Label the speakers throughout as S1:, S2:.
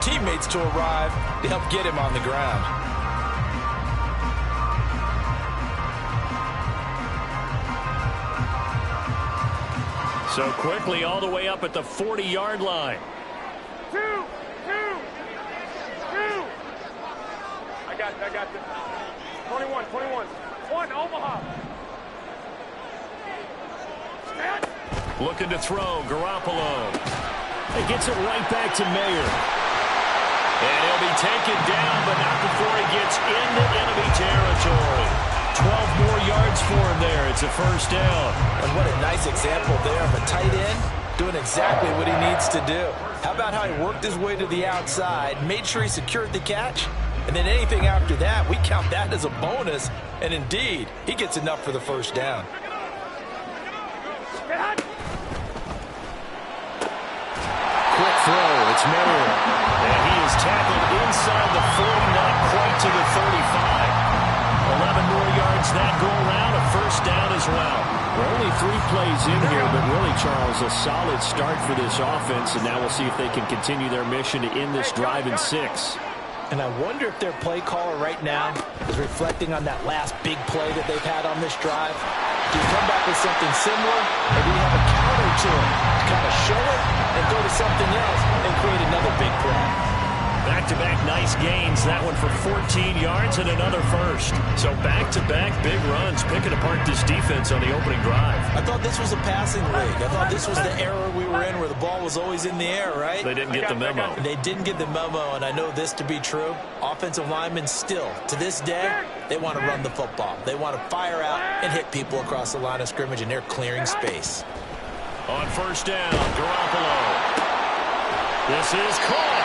S1: Teammates to arrive to help get him on the ground.
S2: So quickly all the way up at the 40-yard line.
S3: Two. I got this. 21. One, Omaha. Stand.
S2: Looking to throw, Garoppolo. He gets it right back to Mayer. And he'll be taken down, but not before he gets into enemy territory. 12 more yards for him there. It's a first down.
S1: And what a nice example there of a tight end doing exactly what he needs to do. How about how he worked his way to the outside, made sure he secured the catch, and then anything after that, we count that as a bonus. And indeed, he gets enough for the first down.
S2: Quick throw. It's Mayer. And he is tackled inside the 40, not quite to the 35. 11 more yards that go around, a first down as well. We're only 3 plays in here, but really, Charles, a solid start for this offense, and now we'll see if they can continue their mission to end this drive in 6.
S1: And I wonder if their play caller right now is reflecting on that last big play that they've had on this drive. Do you come back with something similar, or do you have a counter to it to kind of show it and go to something else and create another big play?
S2: Back-to-back nice gains. That one for 14 yards and another first. So back-to-back big runs, picking apart this defense on the opening drive.
S1: I thought this was a passing league. I thought this was the era we were in where the ball was always in the air, right?
S2: They didn't get the memo.
S1: They didn't get the memo, and I know this to be true. Offensive linemen still, to this day, they want to run the football. They want to fire out and hit people across the line of scrimmage, and they're clearing space.
S2: On first down, Garoppolo. This is caught.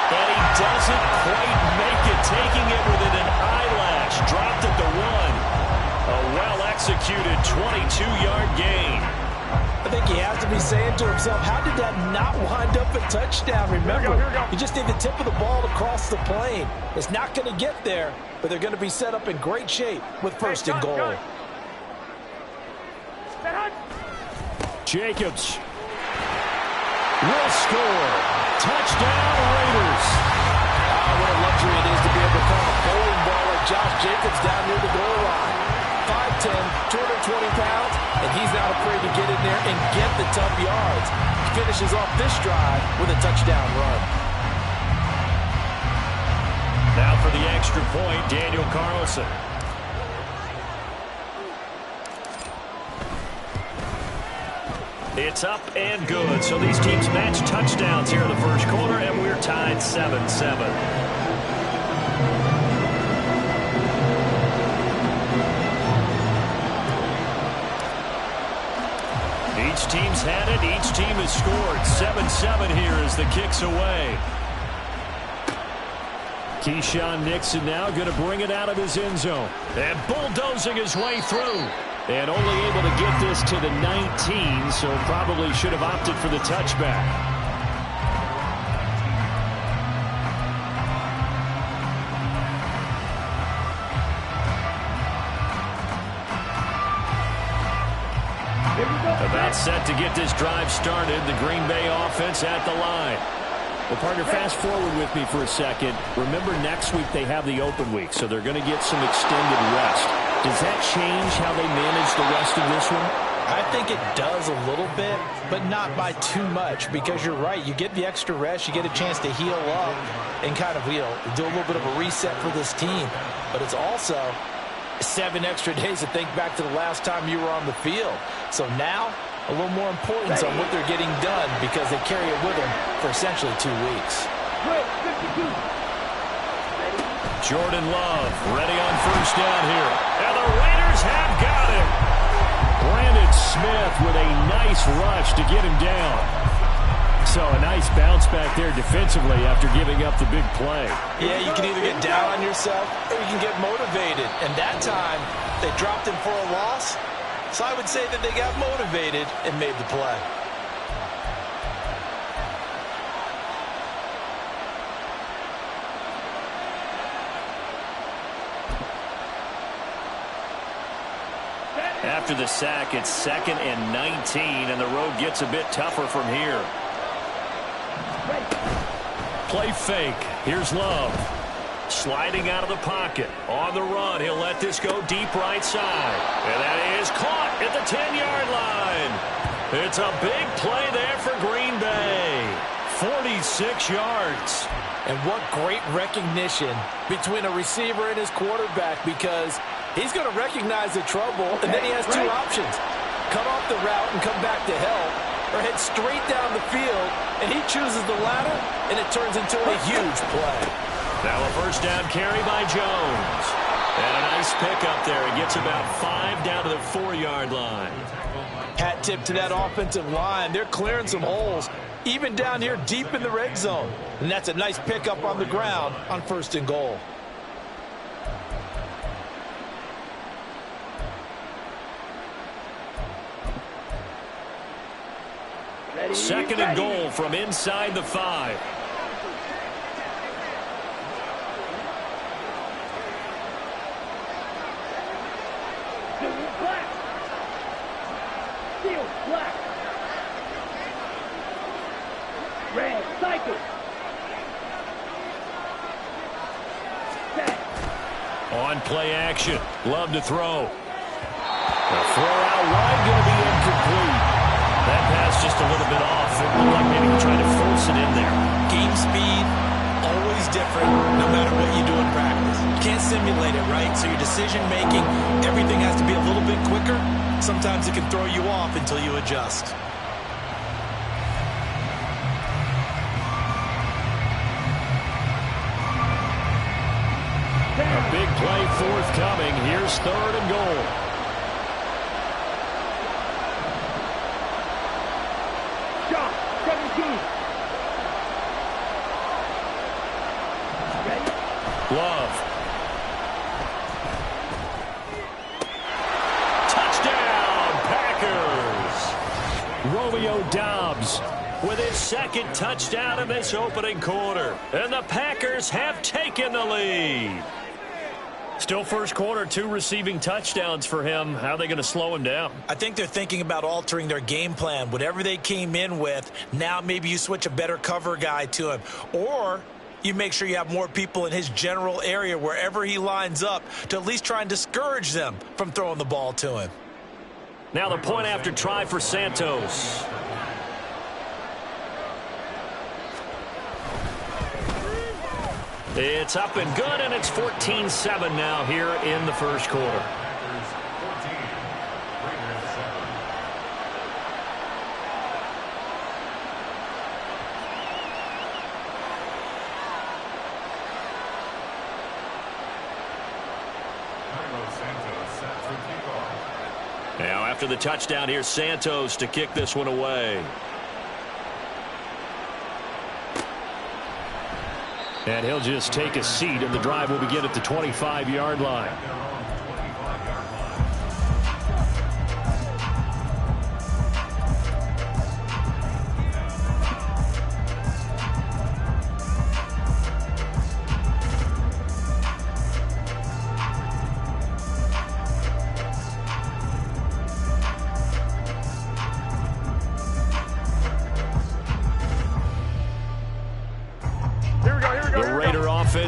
S2: And he doesn't quite make it, taking it within an eyelash. Dropped at the 1. A well-executed 22-yard gain.
S1: I think he has to be saying to himself, how did that not wind up a touchdown? Remember, you just need the tip of the ball to cross the plane. It's not going to get there, but they're going to be set up in great shape with first and goal.
S2: Jacobs will score. Touchdown, Raiders.
S1: What a luxury it is to be able to call a bowling ball like Josh Jacobs down near the goal line. 5'10", 220 pounds, and he's not afraid to get in there and get the tough yards. He finishes off this drive with a touchdown run.
S2: Now for the extra point, Daniel Carlson. It's up and good. So these teams match touchdowns here in the first quarter, and we're tied 7-7. Each team's had it. Each team has scored. 7-7 here as the kick's away. Keyshawn Nixon now going to bring it out of his end zone. And bulldozing his way through. And only able to get this to the 19, so probably should have opted for the touchback. About set to get this drive started. The Green Bay offense at the line. Well, partner, fast forward with me for a second. Remember, next week they have the open week, so they're going to get some extended rest. Does that change how they manage the rest of this one?
S1: I think it does a little bit, but not by too much, because you're right. You get the extra rest, you get a chance to heal up and kind of, do a little bit of a reset for this team. But it's also 7 extra days to think back to the last time you were on the field. So now, a little more importance on what they're getting done because they carry it with them for essentially 2 weeks.
S2: Jordan Love ready on first down here. And the Raiders have got him. Brandon Smith with a nice rush to get him down. So a nice bounce back there defensively after giving up the big play.
S1: Yeah, you can either get down on yourself or you can get motivated. And that time, they dropped him for a loss. So I would say that they got motivated and made the play.
S2: After the sack, it's 2nd and 19, and the road gets a bit tougher from here. Play fake. Here's Love. Sliding out of the pocket. On the run. He'll let this go deep right side. And that is caught at the 10-yard line. It's a big play there for Green Bay. 46 yards.
S1: And what great recognition between a receiver and his quarterback, because he's going to recognize the trouble, and then he has two options. Cut off the route and come back to help, or head straight down the field, and he chooses the latter, and it turns into a huge play.
S2: Now a first down carry by Jones. And a nice pickup there. It gets about 5 down to the 4-yard line.
S1: Hat tip to that offensive line. They're clearing some holes, even down here deep in the red zone. And that's a nice pickup on the ground on 1st and goal.
S2: Second and goal from inside the 5.
S3: Black. Red, cycle. Set.
S2: On play action. Love to throw. The throw out wide going to be incomplete. That pass just a little bit off. It looked like maybe he tried to force it in there.
S1: Game speed, always different, no matter what you do in practice. You can't simulate it, right? So your decision-making, everything has to be a little bit quicker. Sometimes it can throw you off until you adjust.
S2: A big play forthcoming. Here's 3rd and goal.
S3: Shot, 17. Ready?
S2: Love. Touchdown, Packers. Romeo Doubs with his 2nd touchdown in this opening quarter. And the Packers have taken the lead. Still first quarter, 2 receiving touchdowns for him. How are they going to slow him down?
S1: I think they're thinking about altering their game plan. Whatever they came in with, now maybe you switch a better cover guy to him. Or you make sure you have more people in his general area wherever he lines up to at least try and discourage them from throwing the ball to him.
S2: Now the point after try for Santos. It's up and good, and it's 14-7 now here in the first quarter. Now after the touchdown, here's Santos to kick this one away. And he'll just take a seat, and the drive will begin at the 25-yard line.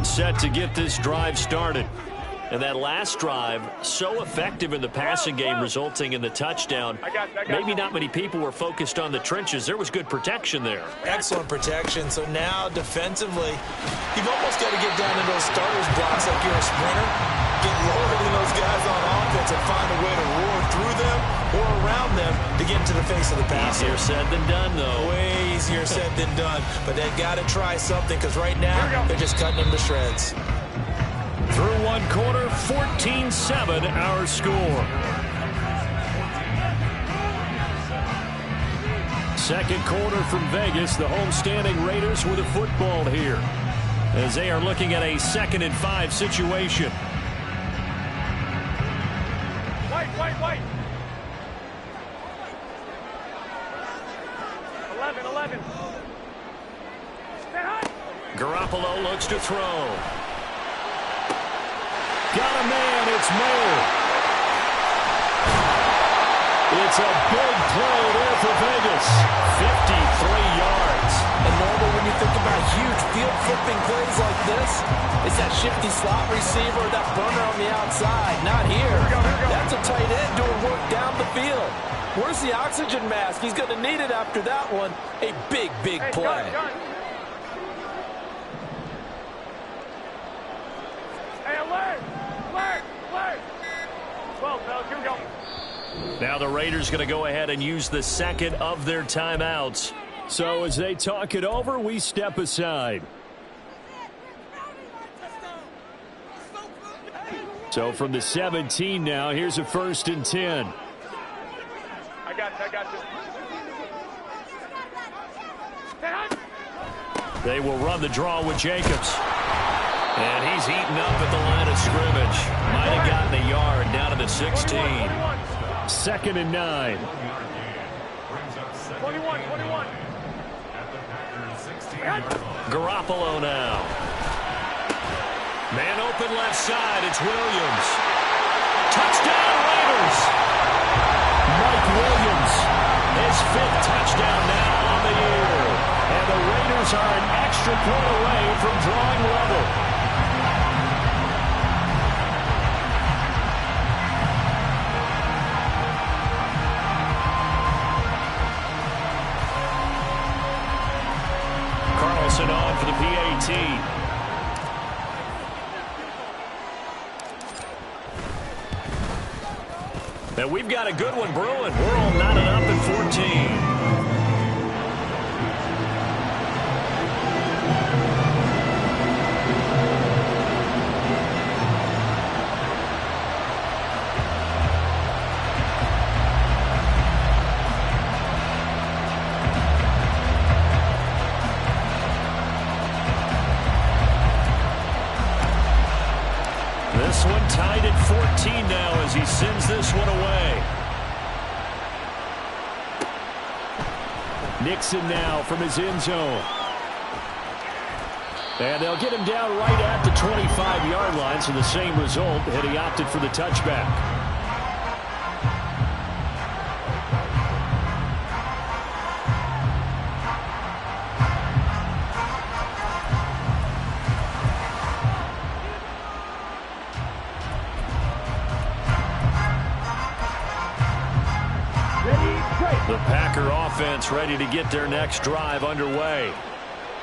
S2: Set to get this drive started. And that last drive, so effective in the passing game, resulting in the touchdown. Maybe not many people were focused on the trenches. There was good protection there.
S1: Excellent protection. So now defensively, you've almost got to get down into those starters blocks like you're a sprinter. Get lower than those guys on offense and find a way to roar through them or around them to get into the face of the passer.
S2: Easier said than done, though.
S1: Way easier said than done. But they've got to try something, because right now they're just cutting them to shreds.
S2: Through one quarter, 14-7 our score. Second quarter from Vegas. The homestanding Raiders with the football here, as they are looking at a 2nd and 5 situation.
S3: White. 11.
S2: Garoppolo looks to throw. Got a man. It's Mayer. It's a big play there for Vegas. 53 yards.
S1: And normal when you think about huge field flipping plays like this, it's that shifty slot receiver, that burner on the outside. Not here. That's a tight end doing work down the field. Where's the oxygen mask? He's going to need it after that one. A big, big play.
S3: Hey, alert! Alert! Alert! Well, fellas, here we go.
S2: Now the Raiders going to go ahead and use the second of their timeouts. So as they talk it over, we step aside. So from the 17 now, here's a 1st and 10.
S3: I got you.
S2: They will run the draw with Jacobs. And he's heating up at the line of scrimmage. Might have gotten a yard down to the 16. 2nd and 9.
S3: 21.
S2: Garoppolo now. Man open left side. It's Williams. Touchdown Raiders. Mike Williams. His 5th touchdown now on the year. And the Raiders are an extra point away from drawing level. On for the PAT. And we've got a good one brewing. We're all knotted up at 14. This one tied at 14 now as he sends this one away. Nixon now from his end zone. And they'll get him down right at the 25-yard line, so the same result, and he opted for the touchback. The Packer offense ready to get their next drive underway.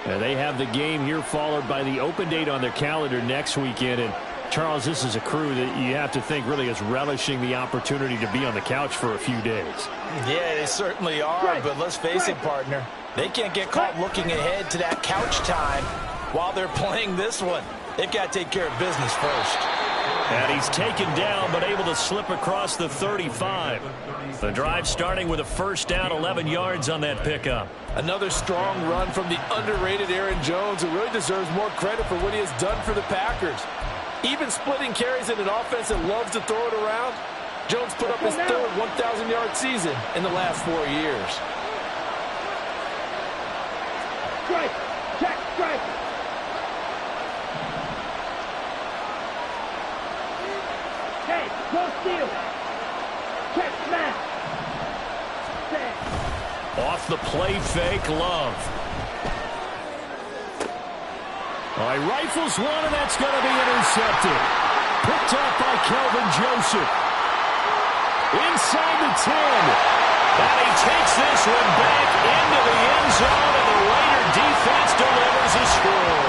S2: And they have the game here followed by the open date on their calendar next weekend. And Charles, this is a crew that you have to think really is relishing the opportunity to be on the couch for a few days.
S1: Yeah, they certainly are, but let's face it, partner. They can't get caught looking ahead to that couch time while they're playing this one. They've got to take care of business first.
S2: And he's taken down but able to slip across the 35. The drive starting with a 1st down, 11 yards on that pickup.
S1: Another strong run from the underrated Aaron Jones, who really deserves more credit for what he has done for the Packers. Even splitting carries in an offense that loves to throw it around, Jones put up his 3rd 1,000-yard season in the last 4 years.
S3: Strike! Check! Strike! Hey, go steal! Check! Smash!
S2: Off the play fake, Love. All right, rifles one, and that's going to be intercepted. Picked up by Kelvin Joseph. Inside the 10. And he takes this one back into the end zone, and the Raider defense delivers a score.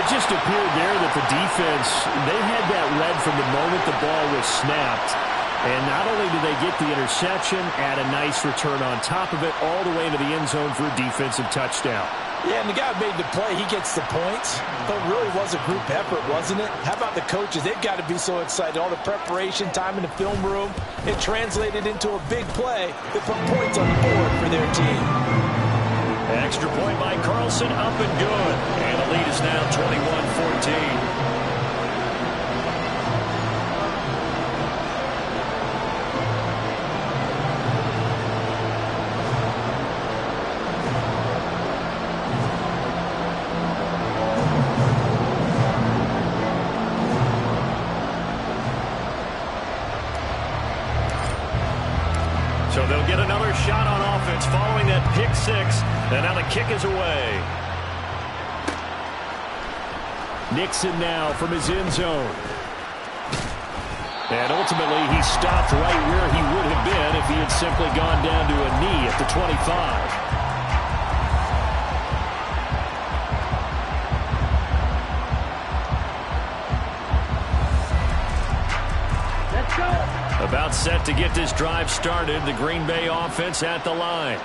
S2: It just appeared there that the defense, they had that read from the moment the ball was snapped. And not only did they get the interception, add a nice return on top of it, all the way into the end zone for a defensive touchdown.
S1: Yeah, and the guy who made the play, he gets the points. But it really was a group effort, wasn't it? How about the coaches? They've got to be so excited. All the preparation time in the film room, it translated into a big play that put points on the board for their team.
S2: Extra point by Carlson, up and good. And the lead is now 21-14. So they'll get another shot on offense following that pick six, and now the kick is away. Nixon now from his end zone. And ultimately, he stopped right where he would have been if he had simply gone down to a knee at the 25. About set to get this drive started. The Green Bay offense at the line.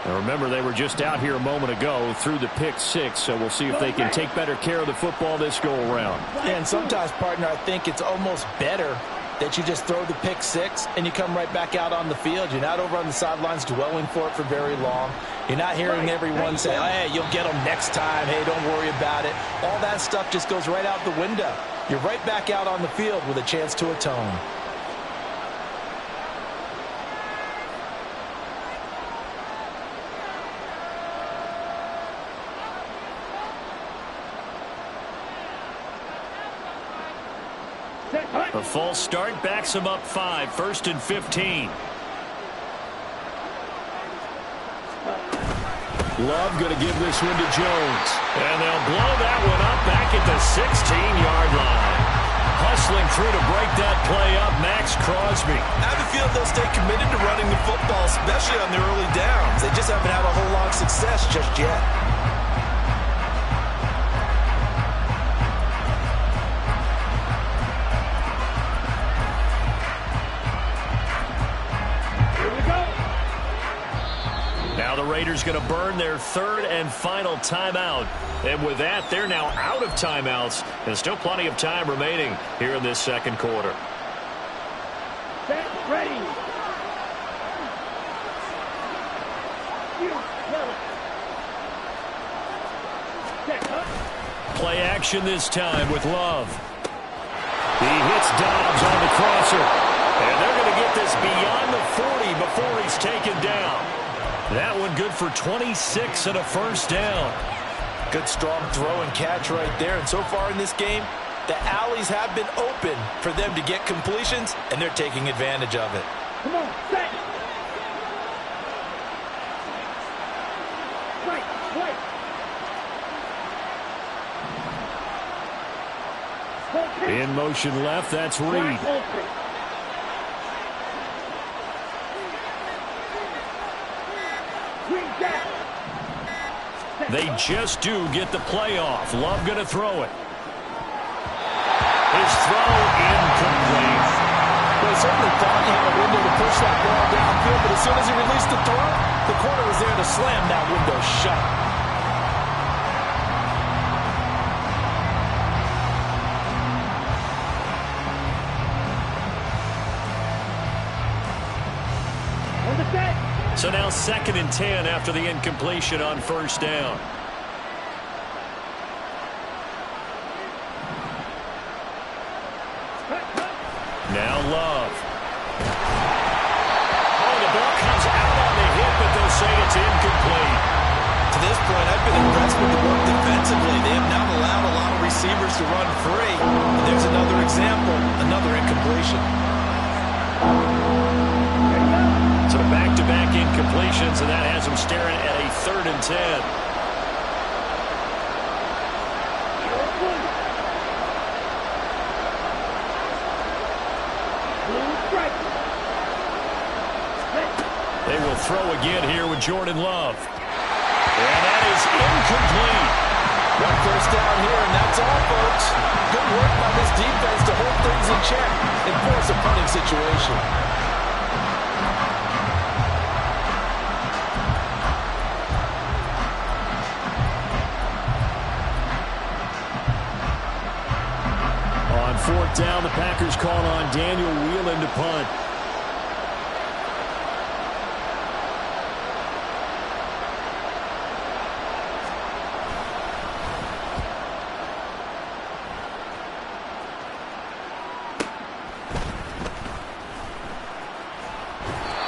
S2: Now remember, they were just out here a moment ago through the pick six, so we'll see if they can take better care of the football this go-around.
S1: And sometimes, partner, I think it's almost better that you just throw the pick six and you come right back out on the field. You're not over on the sidelines dwelling for it for very long. You're not hearing everyone say, hey, you'll get them next time. Hey, don't worry about it. All that stuff just goes right out the window. You're right back out on the field with a chance to atone.
S2: A false start backs him up 5, 1st and 15. Love going to give this one to Jones. And they'll blow that one up back at the 16-yard line. Hustling through to break that play up, Max Crosby.
S1: I have a feeling they'll stay committed to running the football, especially on their early downs. They just haven't had a whole lot of success just yet.
S2: The Raiders going to burn their 3rd and final timeout. And with that, they're now out of timeouts. And still plenty of time remaining here in this second quarter.
S3: Set, ready.
S2: Play action this time with Love. He hits Dobbs on the crosser. And they're going to get this beyond the 40 before he's taken down. That one good for 26 and a first down.
S1: Good strong throw and catch right there. And so far in this game, the alleys have been open for them to get completions, and they're taking advantage of it.
S3: Come on, set. Right, right.
S2: In motion left, that's Reed. They just do get the play off. Love going to throw it. His throw incomplete.
S1: Well, he certainly thought he had a window to push that ball downfield, but as soon as he released the throw, the corner was there to slam that window shut.
S2: So now 2nd and 10 after the incompletion on first down. Now Love. Oh, the ball comes out on the hit, but they'll say it's incomplete.
S1: To this point, I've been impressed with the work defensively. They have not allowed a lot of receivers to run free. And there's another example, another incompletion.
S2: So back-to-back incompletions, and that has them staring at a 3rd and 10. They will throw again here with Jordan Love. And that is incomplete.
S1: One first down here, and that's all, folks. Good work by this defense to hold things in check and force a punting situation.
S2: On 4th down, the Packers call on Daniel Whelan to punt.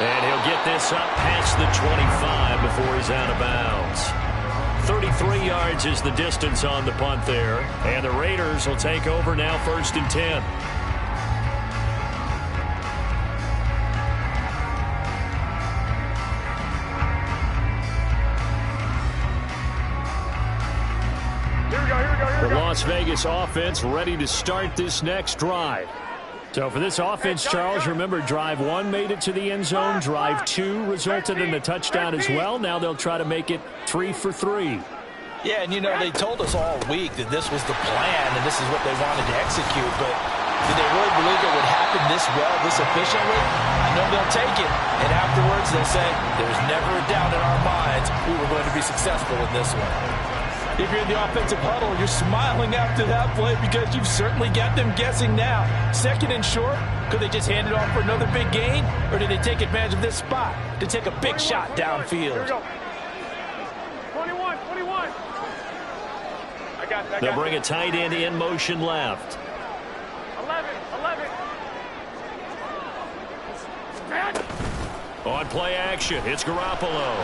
S2: And he'll get this up past the 25 before he's out of bounds. 33 yards is the distance on the punt there. And the Raiders will take over now 1st and 10. The Las Vegas offense ready to start this next drive. So for this offense, Charles, remember drive 1 made it to the end zone. Drive 2 resulted in a touchdown as well. Now they'll try to make it 3 for 3.
S1: Yeah, and they told us all week that this was the plan and this is what they wanted to execute, but did they really believe it would happen this well, this efficiently? I know they'll take it, and afterwards they'll say, there's never a doubt in our minds we were going to be successful in this one. If you're in the offensive huddle, you're smiling after that play because you've certainly got them guessing now. Second and short, could they just hand it off for another big gain, or did they take advantage of this spot to take a big shot downfield?
S3: 21.
S2: They'll bring a tight end in motion left.
S3: 11.
S2: On play action, it's Garoppolo.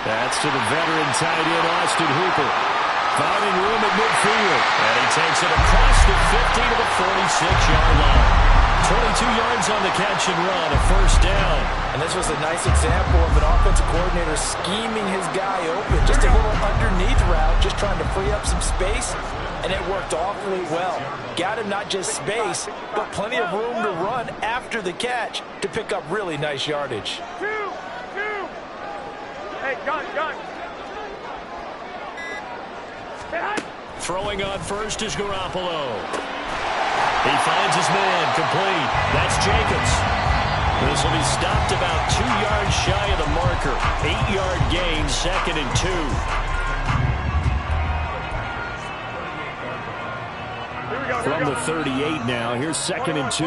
S2: That's to the veteran tight end, Austin Hooper. Finding room at midfield. And he takes it across the 50 to the 46-yard line. 22 yards on the catch and run, a first down.
S1: And this was a nice example of an offensive coordinator scheming his guy open. Just a little underneath route, just trying to free up some space, and it worked awfully well. Got him not just space, but plenty of room to run after the catch to pick up really nice yardage.
S3: Two. Hey, gun.
S2: Throwing on first is Garoppolo. He finds his man, complete. That's Jacobs. This will be stopped about 2 yards shy of the marker. 8-yard gain, 2nd and 2. From the 38 now, here's 2nd and 2.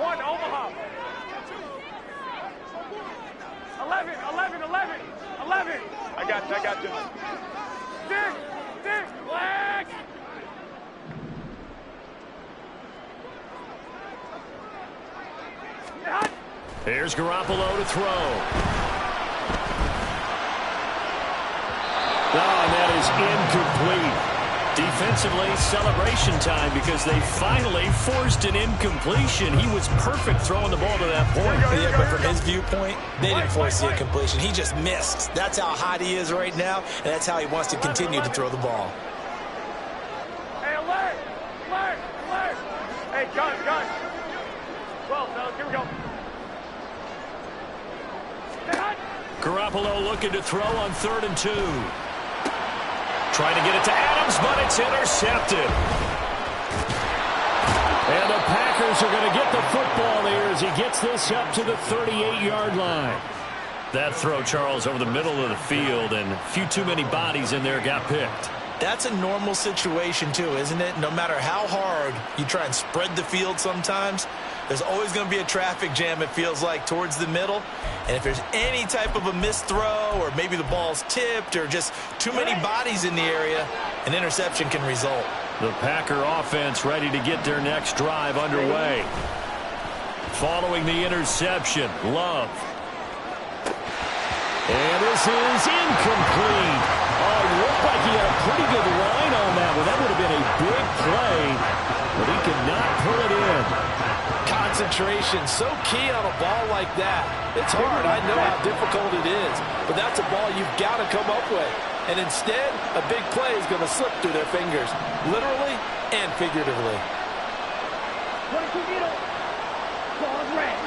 S3: 1, Omaha. 11. I got you. 6, flag.
S2: Here's Garoppolo to throw. And that is incomplete. Defensively, celebration time because they finally forced an incompletion. He was perfect throwing the ball to that point.
S1: Yeah, but from his viewpoint, they didn't force the incompletion. He just missed. That's how hot he is right now, and that's how he wants to continue to throw the ball.
S3: Hey, alert! Hey, gun. 12, fellas, here we go.
S2: Garoppolo looking to throw on 3rd and 2. Trying to get it to Adams, but it's intercepted. And the Packers are going to get the football here as he gets this up to the 38-yard line. That throw, Charles, over the middle of the field, and a few too many bodies in there got picked.
S1: That's a normal situation, too, isn't it? No matter how hard you try and spread the field sometimes, there's always going to be a traffic jam, it feels like, towards the middle. And if there's any type of a missed throw or maybe the ball's tipped or just too many bodies in the area, an interception can result.
S2: The Packer offense ready to get their next drive underway. Following the interception, Love. And this is incomplete. Oh, it looked like he had a pretty good line on that one. That would have been a big play, but he could not pull it in.
S1: Concentration, so key on a ball like that. It's hard, I know how difficult it is, but that's a ball you've got to come up with. And instead, a big play is going to slip through their fingers, literally and figuratively.
S3: 22 needle. Ball red.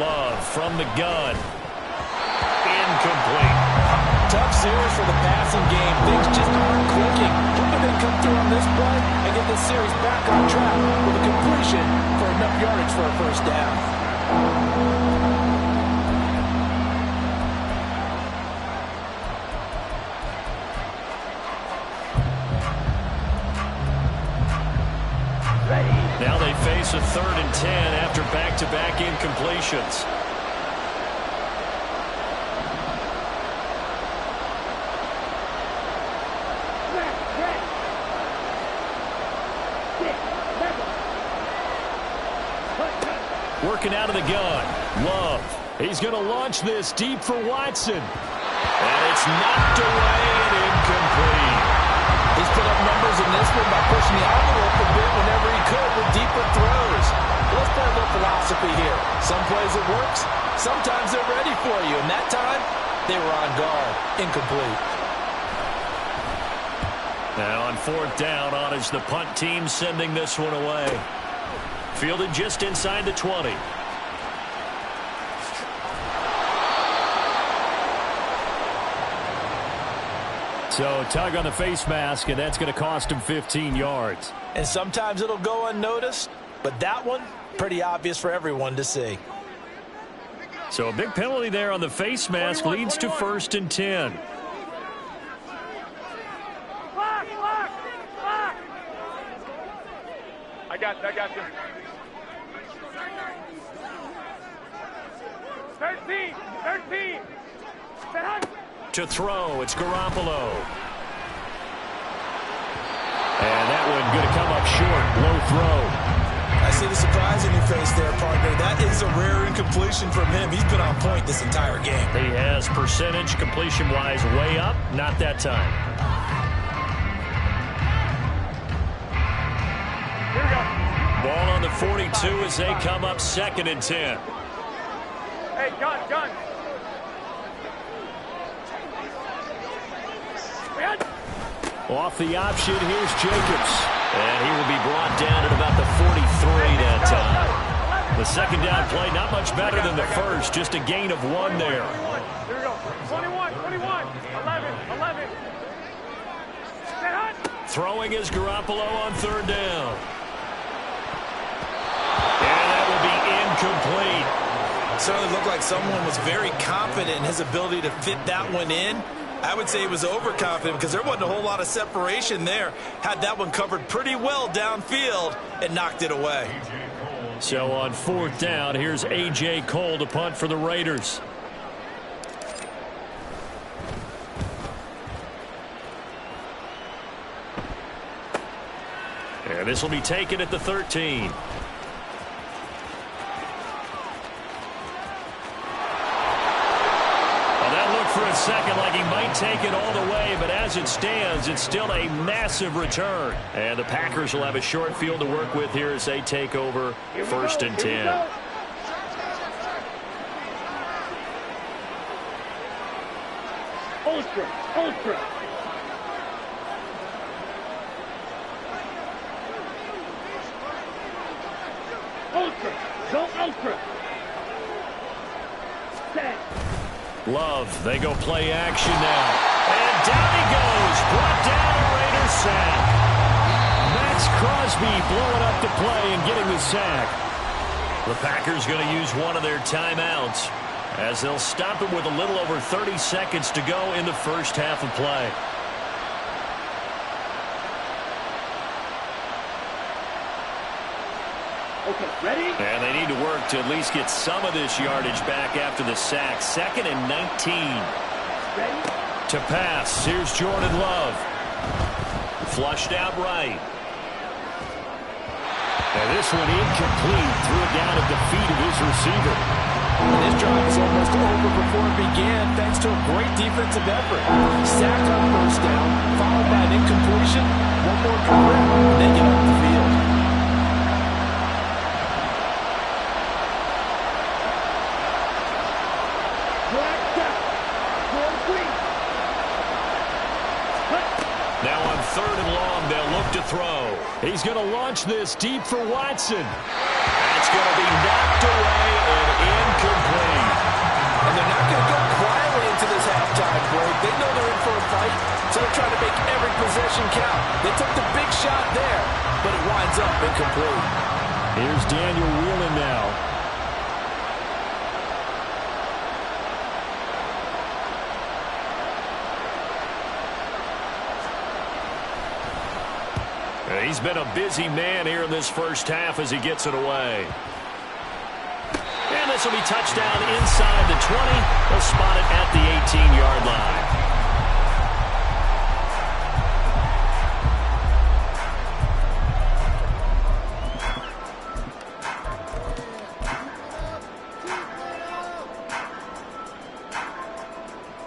S2: Love from the gun. Incomplete.
S1: Tough series for the passing game. Things just aren't clicking. Hoping they come through on this play and get this series back on track with a completion for enough yardage for a first down.
S2: Now they face a 3rd and 10 after back-to-back incompletions. Working out of the gun. Love. He's going to launch this deep for Watson. And it's knocked away and incomplete.
S1: He's put up numbers in this one by pushing the envelope a bit whenever he could with deeper throws. let's play a little philosophy here. Some plays it works, sometimes they're ready for you, and that time they were on guard. Incomplete.
S2: Now on 4th down, on is the punt team sending this one away. Fielded just inside the 20. So tug on the face mask, and that's going to cost him 15 yards.
S1: And sometimes it'll go unnoticed, but that one, pretty obvious for everyone to see.
S2: So a big penalty there on the face mask leads to 1st and 10.
S3: I got you. 13.
S2: To throw, it's Garoppolo. And that one going to come up short. Low throw.
S1: I see the surprise in your face there, partner. That is a rare incompletion from him. He's been on point this entire game.
S2: He has percentage completion-wise way up. Not that time.
S3: Here we go.
S2: Ball on the 42 as they come up 2nd and 10.
S3: Hey, gun.
S2: Off the option, here's Jacobs. And he will be brought down at about the 43 that time. The 2nd down play, not much better than the first, just a gain of 1 there.
S3: Here we go. 21. 11.
S2: Throwing is Garoppolo on 3rd down. And that will be incomplete.
S1: Certainly looked like someone was very confident in his ability to fit that one in. I would say he was overconfident because there wasn't a whole lot of separation there. Had that one covered pretty well downfield and knocked it away.
S2: So on 4th down, here's A.J. Cole to punt for the Raiders. And this will be taken at the 13. For a second like he might take it all the way, but as it stands, it's still a massive return. And the Packers will have a short field to work with here as they take over 1st and 10.
S3: Ultra. Go ultra. Set.
S2: Love, they go play action now. And down he goes. Brought down a Raiders sack. Max Crosby blowing up the play and getting the sack. The Packers going to use one of their timeouts as they'll stop it with a little over 30 seconds to go in the first half of play.
S3: Okay, ready?
S2: And they need to work to at least get some of this yardage back after the sack. 2nd and 19.
S3: Ready?
S2: To pass. Here's Jordan Love. Flushed out right. And this one incomplete. Threw it down at the feet of his receiver.
S1: And this drive is almost over before it began thanks to a great defensive effort. Sacked on 1st down, followed by an incompletion. One more correct, and they get off the field.
S2: Now on 3rd and long, they'll look to throw. He's going to launch this deep for Watson. That's going to be knocked away and incomplete.
S1: And they're not going to go quietly into this halftime break. They know they're in for a fight, so they're trying to make every possession count. They took the big shot there, but it winds up incomplete.
S2: Here's Daniel Whelan now. He's been a busy man here in this first half as he gets it away. And this will be touchdown inside the 20. They'll spot it at the 18-yard line.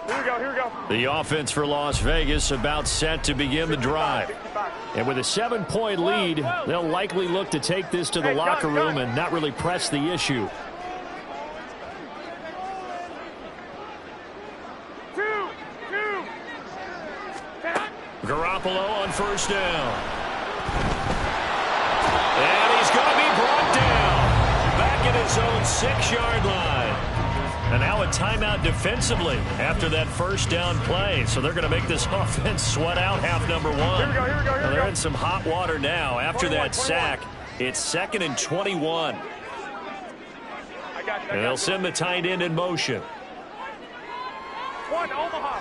S3: Here we go.
S2: The offense for Las Vegas about set to begin the drive.
S3: 55.
S2: And with a 7-point lead, they'll likely look to take this to the locker room and not really press the issue. Garoppolo on first down. And he's going to be brought down. Back at his own 6-yard line. And now a timeout defensively after that first down play. So they're going to make this offense sweat out half number one.
S3: Here we go.
S2: They're in some hot water now after that sack. It's 2nd and 21. And they'll send the tight end in motion.
S3: One, Omaha.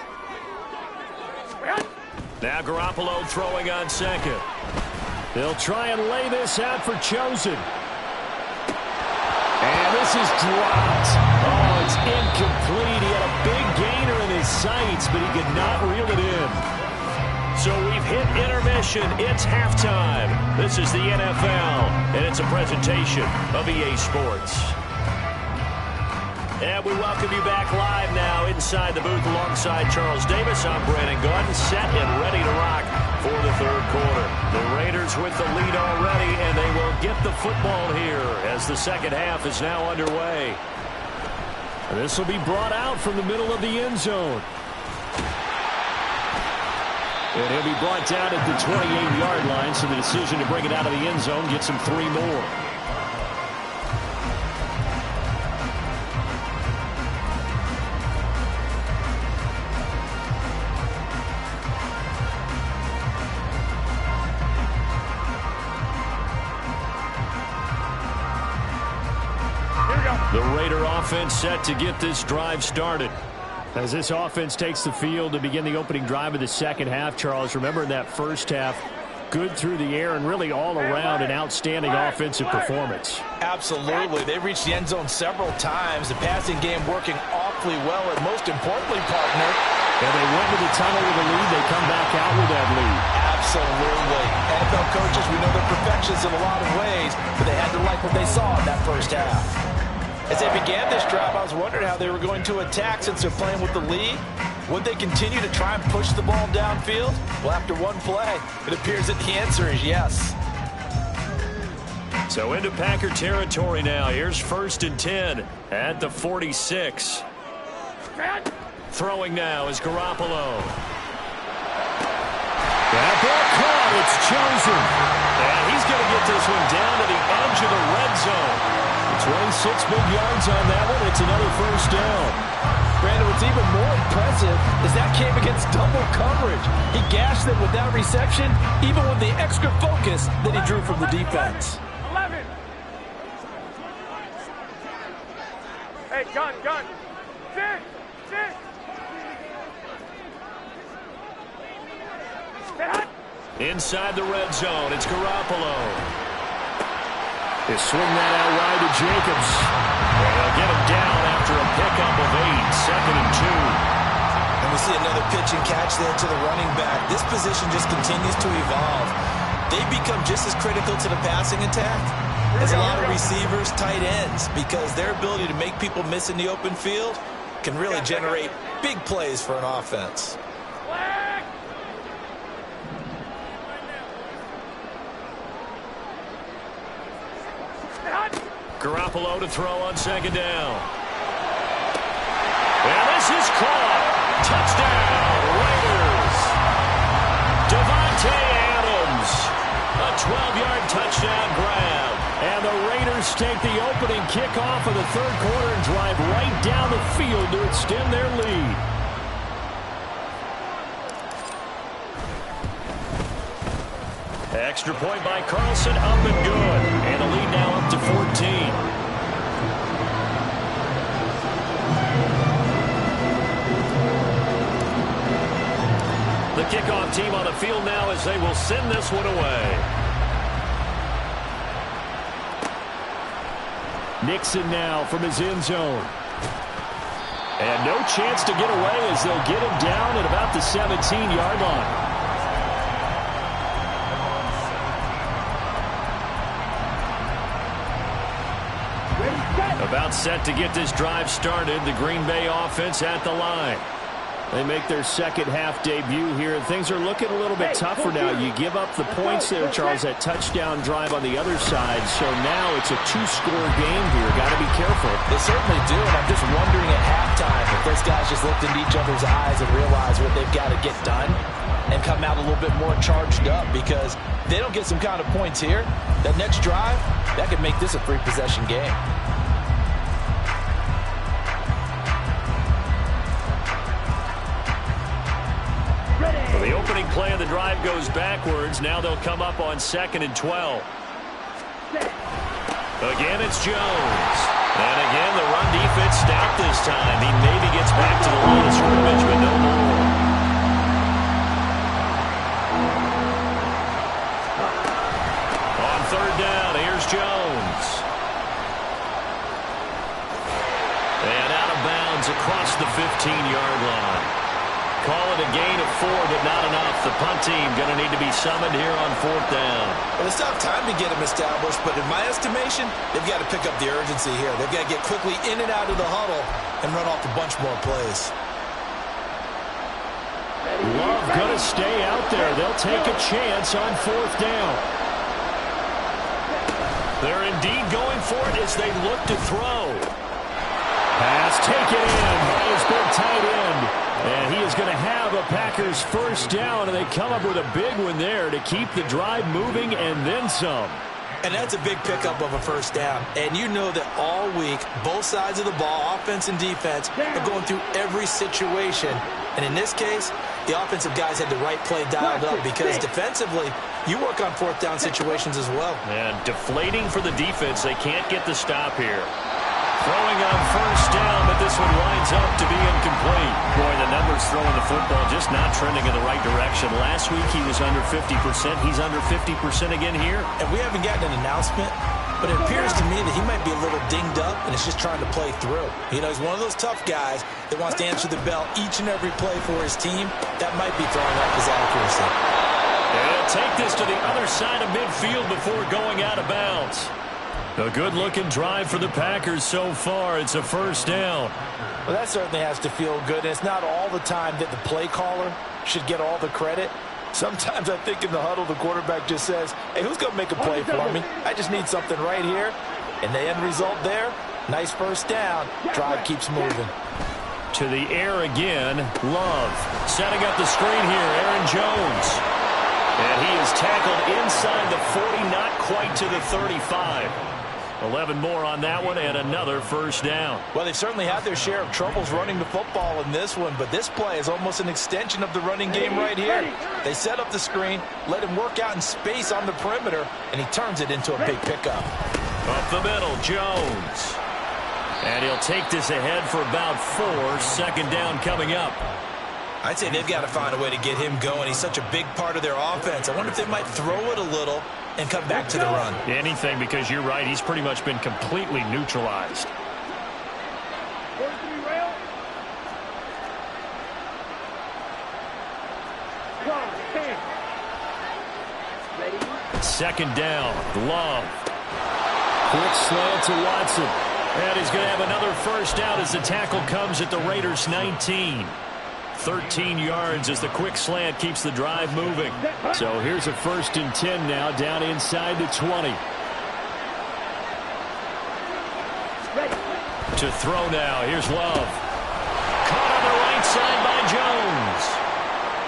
S2: Now Garoppolo throwing on second. They'll try and lay this out for Chosen. And this is dropped. Oh, it's incomplete. He had a big gainer in his sights, but he could not reel it in. So we've hit intermission. It's halftime. This is the NFL, and it's a presentation of EA Sports. And we welcome you back live now inside the booth alongside Charles Davis. I'm Brandon Gordon, set and ready to rock for the third quarter. The Raiders with the lead already, and they will get the football here as the second half is now underway. This will be brought out from the middle of the end zone. And he'll be brought down at the 28-yard line, so the decision to bring it out of the end zone gets him 3 more. The Raider offense set to get this drive started. As this offense takes the field to begin the opening drive of the second half, Charles, remember in that first half, good through the air and really all around an outstanding offensive performance.
S1: Absolutely. They reached the end zone several times. The passing game working awfully well, and most importantly, partner.
S2: And they went to the tunnel with a lead. They come back out with that lead.
S1: Absolutely. NFL coaches, we know they're perfectionists in a lot of ways, but they had to like what they saw in that first half. As they began this drive, I was wondering how they were going to attack since they're playing with the lead. Would they continue to try and push the ball downfield? Well, after one play, it appears that the answer is yes.
S2: So into Packer territory now. Here's 1st and 10 at the 46. Throwing now is Garoppolo. That ball caught. It's Chosen. And he's going to get this one down to the edge of the red zone. 26 big yards on that one. It's another first down.
S1: Brandon, what's even more impressive is that came against double coverage. He gashed them with that reception, even with the extra focus that he drew from the defense.
S3: 11. Hey, gun. 6.
S2: Inside the red zone, it's Garoppolo. They swing that out wide to Jacobs. And they'll get him down after a pickup of 8, 2nd and 2.
S1: And we see another pitch and catch there to the running back. This position just continues to evolve. They become just as critical to the passing attack as a lot of receivers, tight ends, because their ability to make people miss in the open field can really generate big plays for an offense.
S2: Garoppolo to throw on second down. And this is caught. Touchdown, Raiders. Devontae Adams. A 12-yard touchdown grab. And the Raiders take the opening kickoff of the third quarter and drive right down the field to extend their lead. Extra point by Carlson, up and good. And the lead now up to 14. The kickoff team on the field now as they will send this one away. Nixon now from his end zone. And no chance to get away as they'll get him down at about the 17-yard line. About set to get this drive started. The Green Bay offense at the line. They make their second half debut here, and things are looking a little bit tougher now. You give up the points there, Charles, that touchdown drive on the other side. So now it's a two-score game here. Got to be careful.
S1: They certainly do, and I'm just wondering at halftime if those guys just looked into each other's eyes and realized what they've got to get done and come out a little bit more charged up, because if they don't get some kind of points here, that next drive, that could make this a three-possession game.
S2: Well, the opening play of the drive goes backwards. Now they'll come up on 2nd and 12. Again, it's Jones. And again, the run defense stout this time. He maybe gets back to the line of scrimmage, but no more. On 3rd down, here's Jones. And out of bounds across the 15-yard line. Call it a gain of 4, but not enough. The punt team going to need to be summoned here on 4th down.
S1: Well, it's not time to get them established, but in my estimation, they've got to pick up the urgency here. They've got to get quickly in and out of the huddle and run off a bunch more plays.
S2: Love going to stay out there. They'll take a chance on 4th down. They're indeed going for it as they look to throw. Pass taken in by his big tight end. And he is going to have a Packers first down, and they come up with a big one there to keep the drive moving and then some.
S1: And that's a big pickup of a first down. And you know that all week, both sides of the ball, offense and defense, are going through every situation. And in this case, the offensive guys had the right play dialed up, because defensively, you work on 4th down situations as well.
S2: And deflating for the defense. They can't get the stop here. Throwing on first down, but this one winds up to be incomplete. Boy, the numbers throwing the football just not trending in the right direction. Last week he was under 50%. He's under 50% again here.
S1: And we haven't gotten an announcement, but it appears to me that he might be a little dinged up and is just trying to play through. You know, he's one of those tough guys that wants to answer the bell each and every play for his team. That might be throwing off his accuracy.
S2: And he'll take this to the other side of midfield before going out of bounds. A good-looking drive for the Packers so far. It's a first down.
S1: Well, that certainly has to feel good. It's not all the time that the play caller should get all the credit. Sometimes I think in the huddle, the quarterback just says, hey, who's going to make a play for me? I just need something right here. And the end result there, nice first down. Drive keeps moving.
S2: To the air again, Love. Setting up the screen here, Aaron Jones. And he is tackled inside the 40, not quite to the 35. 11 more on that one, and another first down.
S1: Well, they've certainly had their share of troubles running the football in this one, but this play is almost an extension of the running game right here. They set up the screen, let him work out in space on the perimeter, and he turns it into a big pickup.
S2: Up the middle, Jones. And he'll take this ahead for about 4. 2nd down coming up.
S1: I'd say they've got to find a way to get him going. He's such a big part of their offense. I wonder if they might throw it a little and come back to the run.
S2: Anything, because you're right. He's pretty much been completely neutralized. Second down, Love. Quick slant to Watson. And he's going to have another first down as the tackle comes at the Raiders' 19. 13 yards as the quick slant keeps the drive moving. So here's a 1st and 10 now, down inside the 20. To throw now, here's Love. Caught on the right side by Jones.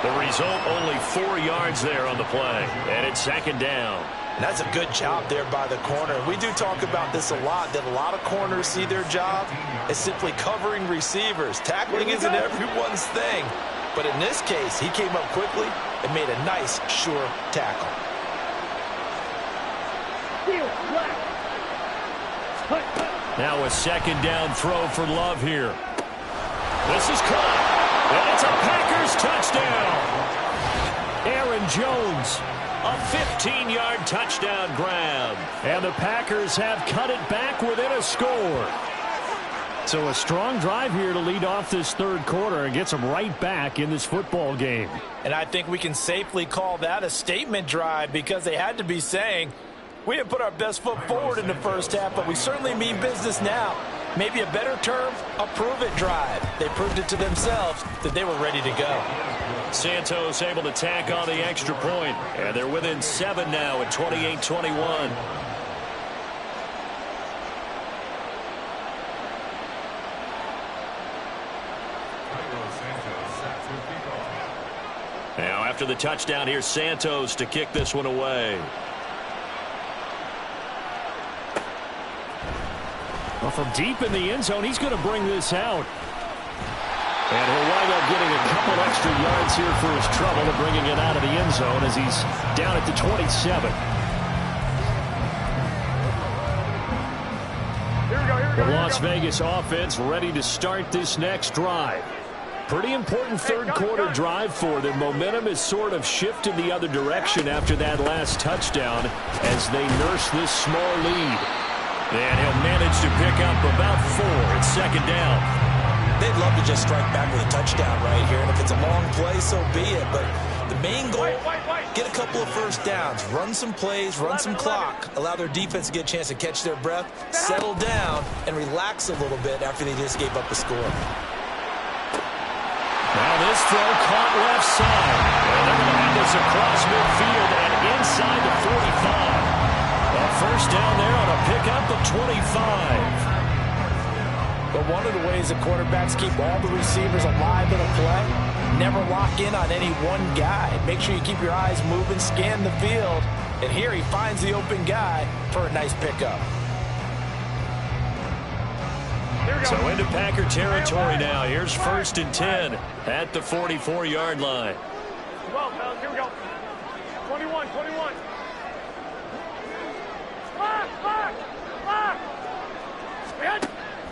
S2: The result, only 4 yards there on the play. And it's 2nd down.
S1: And that's a good job there by the corner. We do talk about this a lot, that a lot of corners see their job as simply covering receivers. Tackling isn't everyone's thing. But in this case, he came up quickly and made a nice, sure tackle.
S2: Now a 2nd down throw for Love here. This is caught. And it's a Packers touchdown. Aaron Jones. A 15-yard touchdown grab. And the Packers have cut it back within a score. So a strong drive here to lead off this 3rd quarter and gets them right back in this football game.
S1: And I think we can safely call that a statement drive, because they had to be saying, we didn't put our best foot forward in the first half, but we certainly mean business now. Maybe a better term, a prove-it drive. They proved it to themselves that they were ready to go.
S2: Santos able to tack on the extra point, and they're within 7 now at 28-21. Now after the touchdown, here's Santos to kick this one away. Well, from deep in the end zone, he's going to bring this out. And he'll wind up getting a couple extra yards here for his trouble and bringing it out of the end zone as he's down at the 27. The Las Vegas offense ready to start this next drive. Pretty important third-quarter drive for them. Momentum has sort of shifted the other direction after that last touchdown as they nurse this small lead. And he'll manage to pick up about 4 at second down.
S1: They'd love to just strike back with a touchdown right here, and if it's a long play, so be it. But the main goal, get a couple of first downs, run some plays, run some clock, allow their defense to get a chance to catch their breath, settle down, and relax a little bit after they just gave up a score.
S2: Now this throw caught left side. And they're going to have this across midfield and inside the 45. A first down there on a pickup of 25.
S1: But one of the ways the quarterbacks keep all the receivers alive in a play, never lock in on any one guy. Make sure you keep your eyes moving, scan the field. And here he finds the open guy for a nice pickup.
S2: So into Packer territory now. Here's 1st and 10 at the 44-yard line.
S3: Well, fellas, here we go. 21. Lock.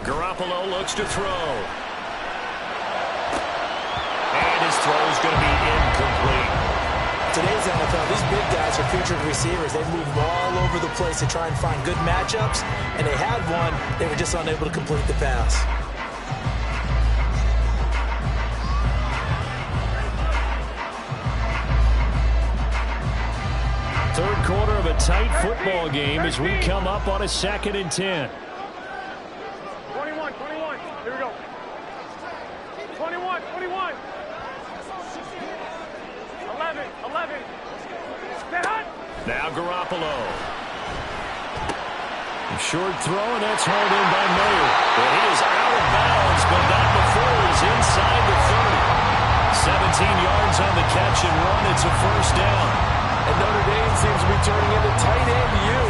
S2: Garoppolo looks to throw. And his throw is going to be incomplete.
S1: Today's NFL, these big guys are featured receivers. They move all over the place to try and find good matchups, and they had one. They were just unable to complete the pass.
S2: Third quarter of a tight football game as we come up on a 2nd and 10.
S3: 21. Here we go. 21. 11. Get hot.
S2: Now Garoppolo. A short throw, and that's hauled in by Mayer. And he is out of bounds, but not before he's inside the 30. 17 yards on the catch and run. It's a first down.
S1: And Notre Dame seems to be turning into tight end U.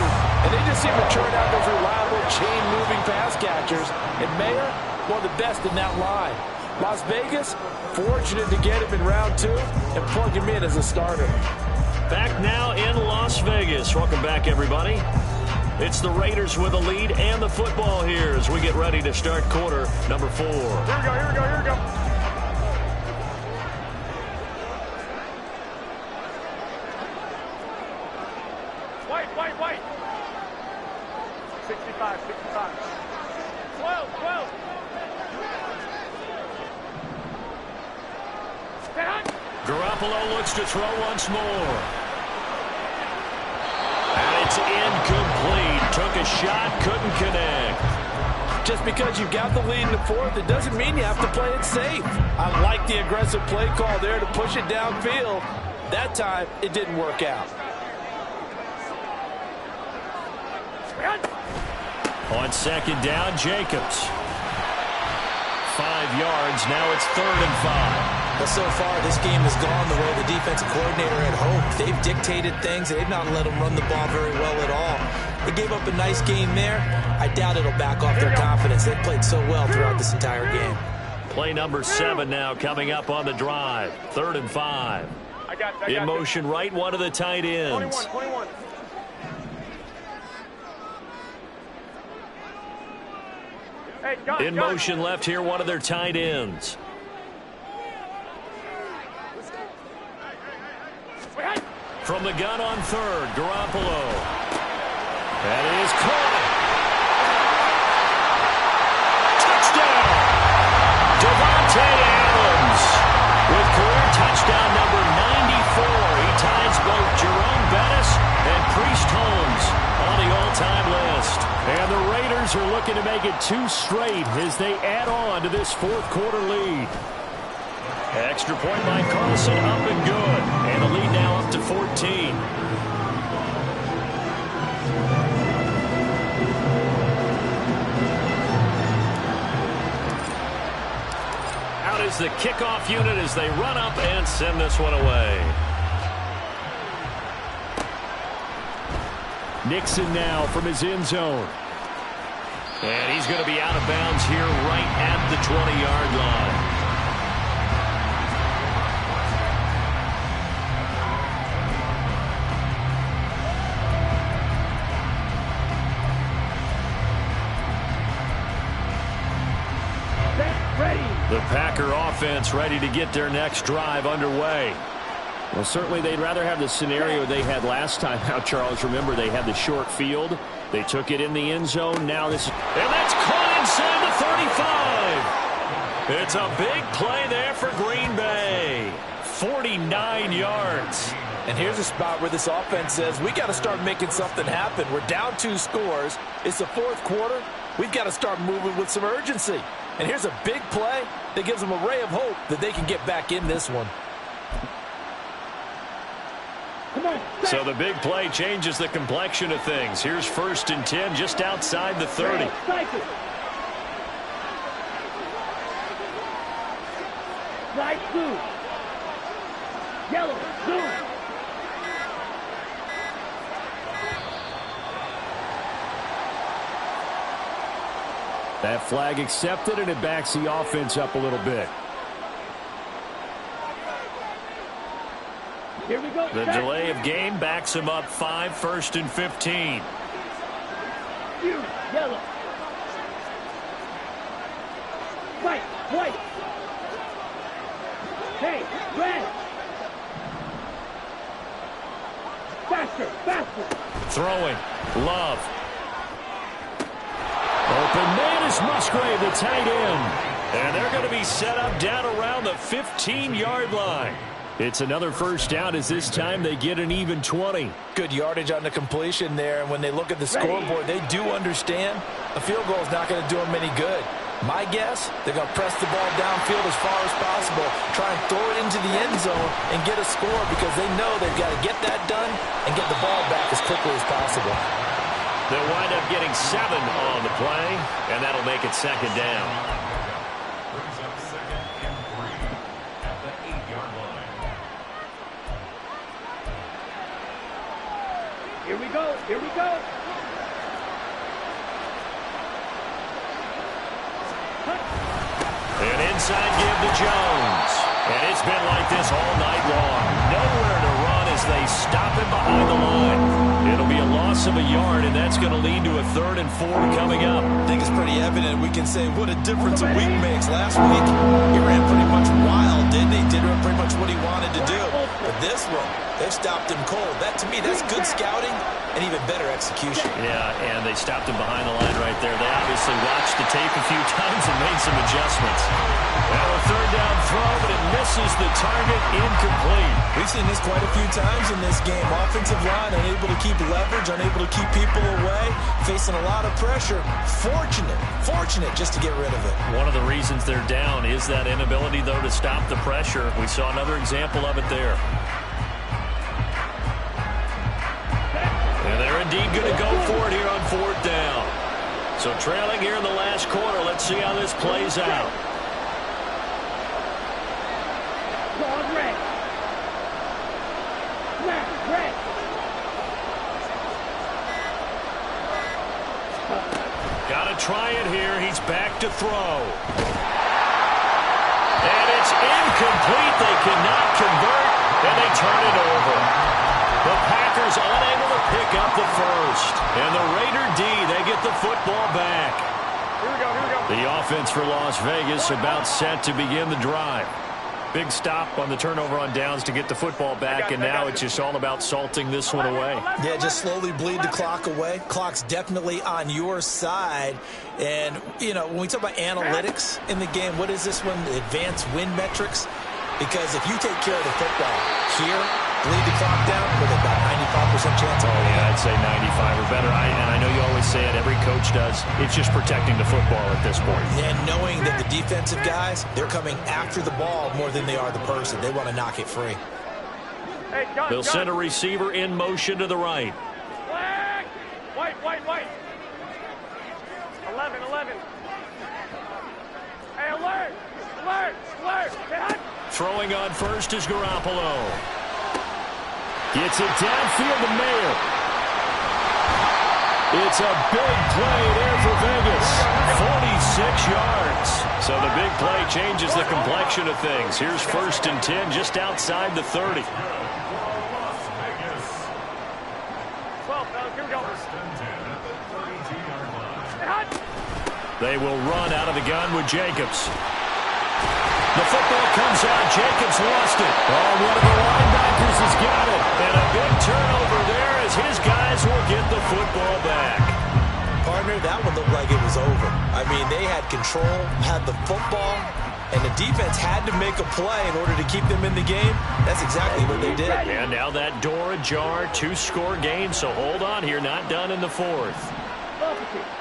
S1: And they just seem to turn out those reliable chain-moving pass catchers. And Mayer, one of the best in that line. Las Vegas, fortunate to get him in round 2 and plug him in as a starter.
S2: Back now in Las Vegas. Welcome back, everybody. It's the Raiders with the lead and the football here as we get ready to start quarter number 4.
S3: Here we go. White. 65. 12.
S2: Garoppolo looks to throw once more. And it's incomplete. Took a shot, couldn't connect.
S1: Just because you've got the lead in the 4th, it doesn't mean you have to play it safe. I like the aggressive play call there to push it downfield. That time, it didn't work out.
S2: On 2nd down, Jacobs. 5 yards. Now it's 3rd and 5.
S1: But so far, this game has gone the way the defensive coordinator had hoped. They've dictated things. They've not let them run the ball very well at all. They gave up a nice game there. I doubt it'll back off their confidence. They've played so well throughout this entire game.
S2: Play number 7 now coming up on the drive. 3rd and 5. In motion right, one of the tight ends.
S3: 21.
S2: In motion left here, one of their tight ends. From the gun on 3rd, Garoppolo. That is caught. Touchdown! Devontae Adams with career touchdown number 94. He ties both Jerome Bettis and Priest Holmes on the all-time list. And the Raiders are looking to make it 2 straight as they add on to this fourth quarter lead. Extra point by Carlson, up and good. And the lead now up to 14. Out is the kickoff unit as they run up and send this one away. Nixon now from his end zone. And he's going to be out of bounds here right at the 20-yard line. The Packer offense ready to get their next drive underway. Well, certainly they'd rather have the scenario they had last time out, Charles. Remember, they had the short field. They took it in the end zone. Now this... And that's caught inside the 35. It's a big play there for Green Bay. 49 yards.
S1: And here's a spot where this offense says, we got to start making something happen. We're down 2 scores. It's the fourth quarter. We've got to start moving with some urgency. And here's a big play that gives them a ray of hope that they can get back in this one.
S2: So the big play changes the complexion of things. Here's 1st and 10 just outside the 30.
S3: Slide blue. Yellow. Blue.
S2: That flag accepted, and it backs the offense up a little bit.
S3: Here we go.
S2: The delay of game backs him up 5, 1st and 15.
S3: Yellow. White. Hey, red. Faster.
S2: Throwing. Love. Open man is Musgrave, the tight end. And they're going to be set up down around the 15-yard line. It's another first down as this time they get an even 20.
S1: Good yardage on the completion there. And when they look at the scoreboard, they do understand a field goal is not going to do them any good. My guess, they're going to press the ball downfield as far as possible, try and throw it into the end zone and get a score because they know they've got to get that done and get the ball back as quickly as possible.
S2: They'll wind up getting 7 on the play, and that'll make it 2nd down.
S3: Here we go.
S2: An inside give to Jones. And it's been like this all night long. Nowhere to run as they stop him behind the line. It'll be a loss of a yard, and that's going to lead to a 3rd and 4 coming up.
S1: I think it's pretty evident. We can say what a difference a week makes. Last week, he ran pretty much wild, didn't he? Did pretty much what he wanted to do. But this one, they've stopped him cold. That, to me, that's good scouting and even better execution.
S2: Yeah, and they stopped him behind the line right there. They obviously watched the tape a few times and made some adjustments. Well, a 3rd down throw, but it misses the target, incomplete.
S1: We've seen this quite a few times in this game. Offensive line unable to keep leverage, unable to keep people away, facing a lot of pressure. Fortunate just to get rid of it.
S2: One of the reasons they're down is that inability, though, to stop the pressure. We saw another example of it there. And they're indeed going to go for it here on 4th down. So trailing here in the last quarter, let's see how this plays out.
S3: Red.
S2: Got to try it here. He's back to throw. And it's incomplete. They cannot convert, and they turn it over. The Packers unable to pick up the first. And the Raider D, they get the football back.
S3: Here we go.
S2: The offense for Las Vegas about set to begin the drive. Big stop on the turnover on downs to get the football back, and now it's just all about salting this one away.
S1: Yeah, just slowly bleed the clock away. Clock's definitely on your side. And, you know, when we talk about analytics in the game, what is this one? Advanced win metrics? Because if you take care of the football here, bleed the clock down with about chance.
S2: Oh, yeah, I'd say 95 or better. And I know you always say it, every coach does. It's just protecting the football at this point.
S1: And knowing that the defensive guys, they're coming after the ball more than they are the person. They want to knock it free.
S3: Hey, gun,
S2: They'll send a receiver in motion to the right.
S3: Flag! White. 11. Hey, alert! Hey, hot!
S2: Throwing on first is Garoppolo. Gets it downfield to Mayer. It's a big play there for Vegas. 46 yards. So the big play changes the complexion of things. Here's 1st and 10 just outside the 30.
S3: 12, fellas, here we go. Hey, hot!
S2: They will run out of the gun with Jacobs. The football comes out. Jacobs lost it. Oh, one of the linebackers has got it. And a big turnover there as his guys will get the football back.
S1: Partner, that one looked like it was over. I mean, they had control, had the football, and the defense had to make a play in order to keep them in the game. That's exactly what they did.
S2: And now that door ajar, 2-score game, so hold on here, not done in the 4th.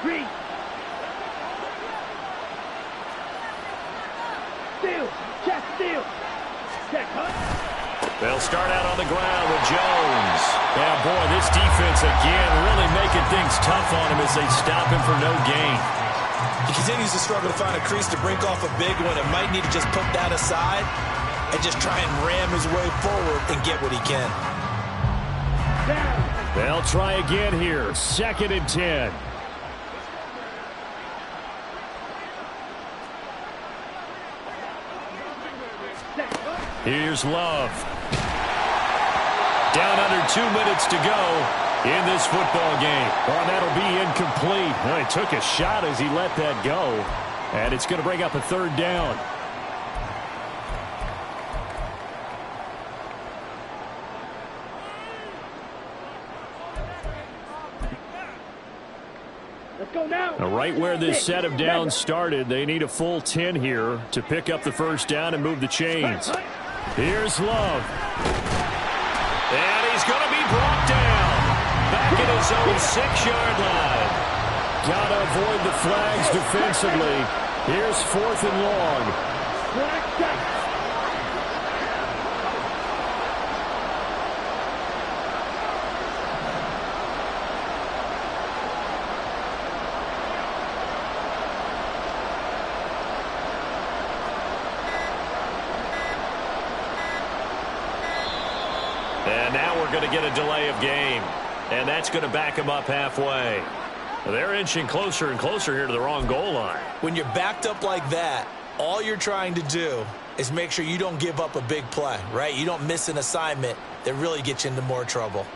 S3: Green. Steal. Check, huh?
S2: They'll start out on the ground with Jones. Yeah, boy, this defense again really making things tough on him as they stop him for no gain.
S1: He continues to struggle to find a crease to break off a big one and might need to just put that aside and just try and ram his way forward and get what he can.
S2: They'll try again here. 2nd and 10. Here's Love. Down under 2 minutes to go in this football game. Oh, that'll be incomplete. Well, he took a shot as he let that go. And it's going to bring up a 3rd down.
S3: Let's go now.
S2: Now, right where this set of downs started, they need a full 10 here to pick up the 1st down and move the chains. Here's Love. And he's going to be brought down. Back at his own 6-yard line. Got to avoid the flags defensively. Here's 4th and long. And now we're going to get a delay of game. And that's going to back him up halfway. They're inching closer and closer here to the wrong goal line.
S1: When you're backed up like that, all you're trying to do is make sure you don't give up a big play, right? You don't miss an assignment that really gets you into more trouble.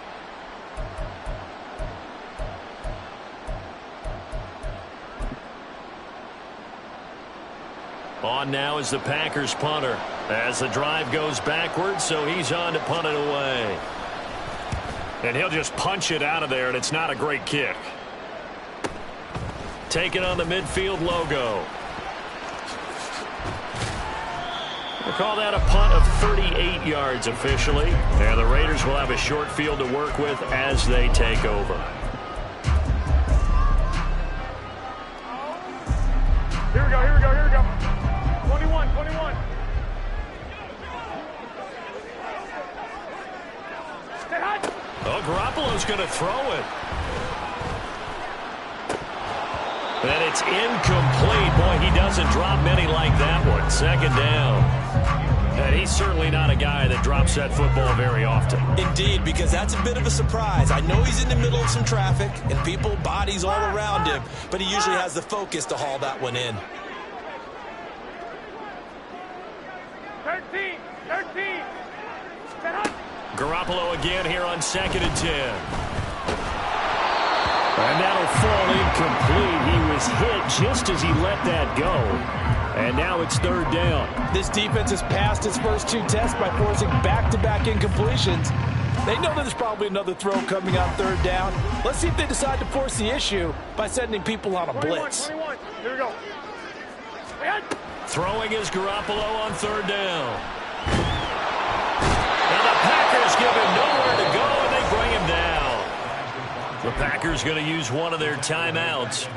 S2: On now is the Packers punter as the drive goes backwards, so he's on to punt it away. And he'll just punch it out of there, and it's not a great kick. Taken on the midfield logo. We'll call that a punt of 38 yards officially. And the Raiders will have a short field to work with as they take over.
S3: Here we go. 21. Stay hot.
S2: Oh, Garoppolo's going to throw it. And it's incomplete. Boy, he doesn't drop many like that one. 2nd down. And he's certainly not a guy that drops that football very often.
S1: Indeed, because that's a bit of a surprise. I know he's in the middle of some traffic and people, bodies all around him, but he usually has the focus to haul that one in.
S3: 13.
S2: Garoppolo again here on 2nd and 10. And that'll fall incomplete. He was hit just as he let that go. And now it's 3rd down.
S1: This defense has passed its first 2 tests by forcing back-to-back incompletions. They know there's probably another throw coming on 3rd down. Let's see if they decide to force the issue by sending people on a blitz.
S3: 21. Here we go.
S2: Throwing is Garoppolo on 3rd down. And the Packers give him nowhere to go, and they bring him down. The Packers going to use one of their timeouts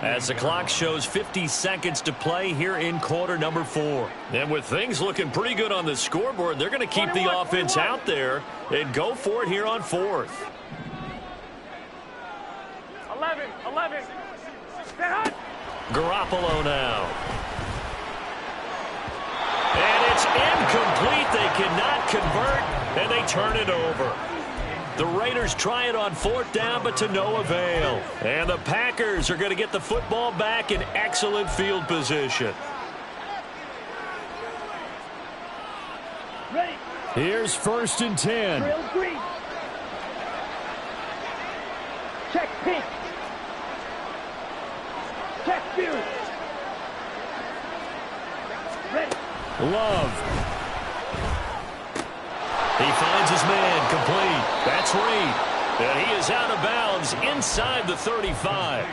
S2: as the clock shows 50 seconds to play here in quarter number 4. And with things looking pretty good on the scoreboard, they're going to keep the offense out there and go for it here on 4th.
S3: 11.
S2: Garoppolo now. And it's incomplete. They cannot convert, and they turn it over. The Raiders try it on 4th down, but to no avail. And the Packers are going to get the football back in excellent field position.
S3: Ready.
S2: Here's 1st and 10.
S3: Drill green. Check pink. Check blue. Ready.
S2: Love. He finds his man complete. That's Reed. And he is out of bounds inside the 35.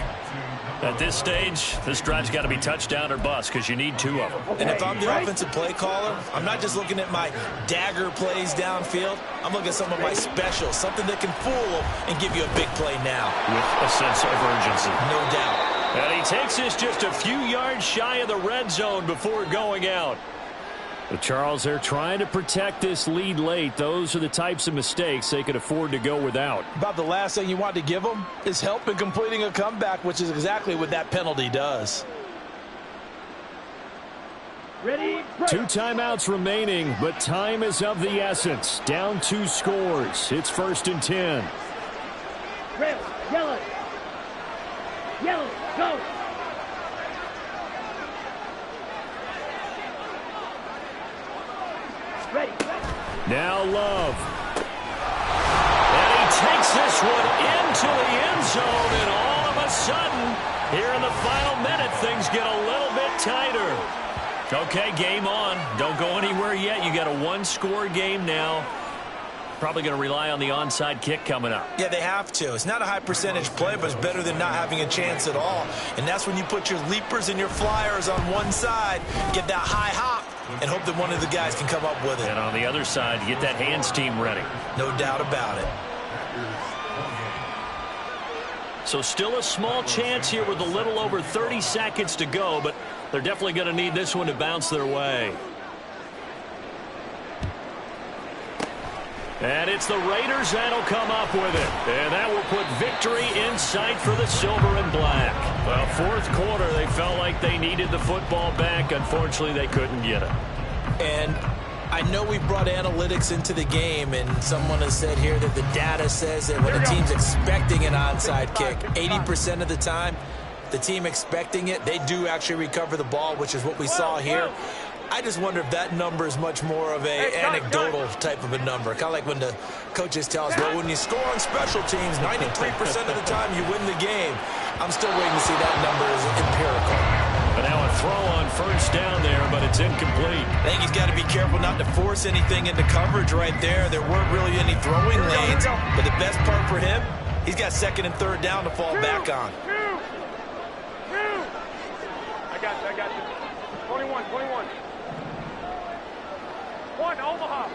S2: At this stage, this drive's got to be touchdown or bust because you need 2 of them.
S1: And if I'm the offensive play caller, I'm not just looking at my dagger plays downfield. I'm looking at some of my specials, something that can fool them and give you a big play now.
S2: With a sense of urgency.
S1: No doubt.
S2: And he takes this just a few yards shy of the red zone before going out. But Charles, they're trying to protect this lead late. Those are the types of mistakes they could afford to go without.
S1: About the last thing you want to give them is help in completing a comeback, which is exactly what that penalty does.
S3: Ready.
S2: 2 timeouts remaining, but time is of the essence. Down 2 scores. It's 1st and 10.
S3: Red. Yellow. Yellow. Go. Ready.
S2: Now Love. And he takes this one into the end zone, and all of a sudden, here in the final minute, things get a little bit tighter. Okay, game on. Don't go anywhere yet. You got a 1-score game now. Probably going to rely on the onside kick coming up.
S1: Yeah, they have to. It's not a high percentage play, but it's better than not having a chance at all. And that's when you put your leapers and your flyers on one side, get that high hop, and hope that one of the guys can come up with it.
S2: And on the other side, get that hands team ready.
S1: No doubt about it.
S2: So still a small chance here with a little over 30 seconds to go, but they're definitely going to need this one to bounce their way. And it's the Raiders that'll come up with it. And that will put victory in sight for the silver and black. Well, 4th quarter, they felt like they needed the football back. Unfortunately, they couldn't get it.
S1: And I know we brought analytics into the game, and someone has said here that the data says that when a team's expecting an onside kick, 80% of the time, the team expecting it, they do actually recover the ball, which is what we saw here. I just wonder if that number is much more of a anecdotal type of a number. Kind of like when the coaches tell us, well, when you score on special teams, 93% of the time you win the game. I'm still waiting to see that number as empirical.
S2: But now a throw on 1st down there, but it's incomplete.
S1: I think he's got to be careful not to force anything into coverage right there. There weren't really any throwing lanes, but the best part for him, he's got 2nd and 3rd down to fall back on.
S3: I got you. 21. 1, Omaha.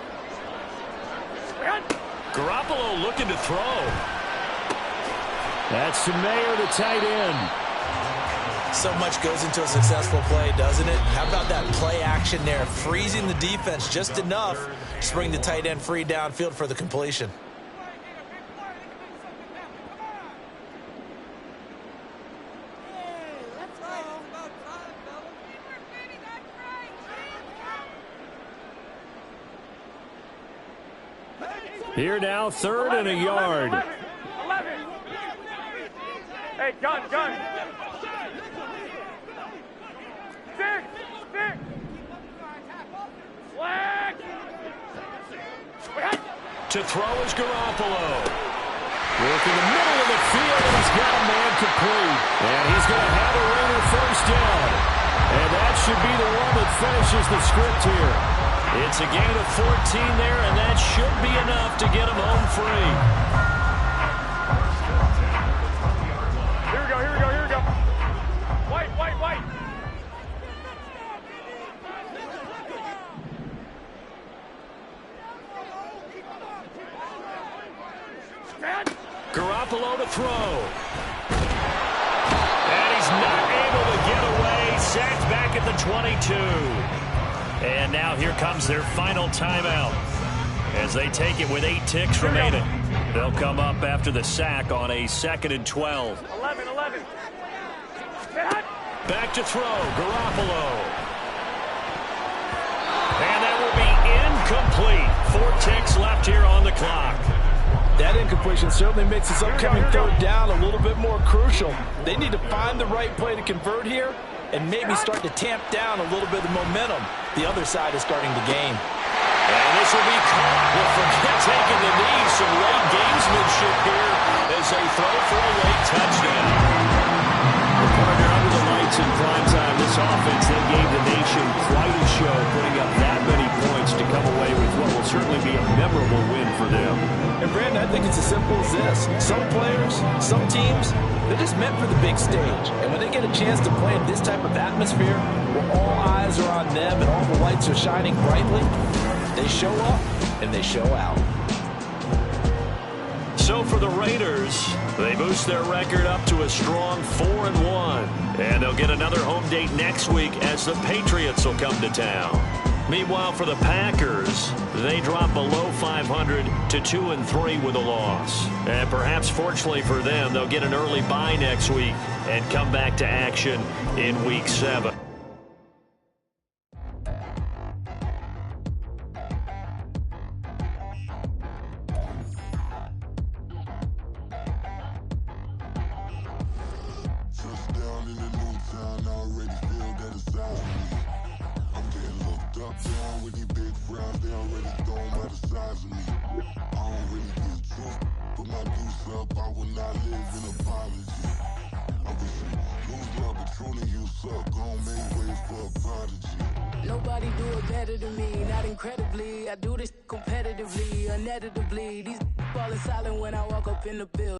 S2: Garoppolo looking to throw. That's to Mayer, the tight end.
S1: So much goes into a successful play, doesn't it? How about that play action there, freezing the defense just enough to bring the tight end free downfield for the completion.
S2: Here now, 3rd and a yard.
S3: 11. Hey, gun. 6. Flag.
S2: To throw is Garoppolo. Work in the middle of the field, and he's got a man complete. And he's going to have a Raider 1st down. And that should be the one that finishes the script here. It's a gain of 14 there, and that should be enough to get him home free.
S3: Here we go. White.
S2: Garoppolo to throw. And he's not able to get away. Sacked back at the 22. And now here comes their final timeout as they take it with 8 ticks remaining. They'll come up after the sack on a 2nd and 12.
S3: 11.
S2: Back to throw, Garoppolo. And that will be incomplete. 4 ticks left here on the clock.
S1: That incompletion certainly makes this upcoming 3rd down a little bit more crucial. They need to find the right play to convert here and maybe start to tamp down a little bit of momentum the other side is starting to gain.
S2: And this will be caught. We'll forget taking the knee. Some late gamesmanship here as they throw for a late touchdown. The partner under the lights in prime time. This offense, they gave the nation quite a show, putting up that many points to come away with what will certainly be a memorable win for them.
S1: And Brandon, I think it's as simple as this. Some players, some teams, they're just meant for the big stage. And when they get a chance to play in this type of atmosphere, where all eyes are on them and all the lights are shining brightly, they show up and they show out.
S2: So for the Raiders, they boost their record up to a strong 4-1. And they'll get another home date next week as the Patriots will come to town. Meanwhile, for the Packers, they drop below 500 to 2-3 with a loss. And perhaps fortunately for them, they'll get an early bye next week and come back to action in Week 7.
S4: Nobody do it better than me, not incredibly. I do this competitively, uneditably. These falling silent when I walk up in the building.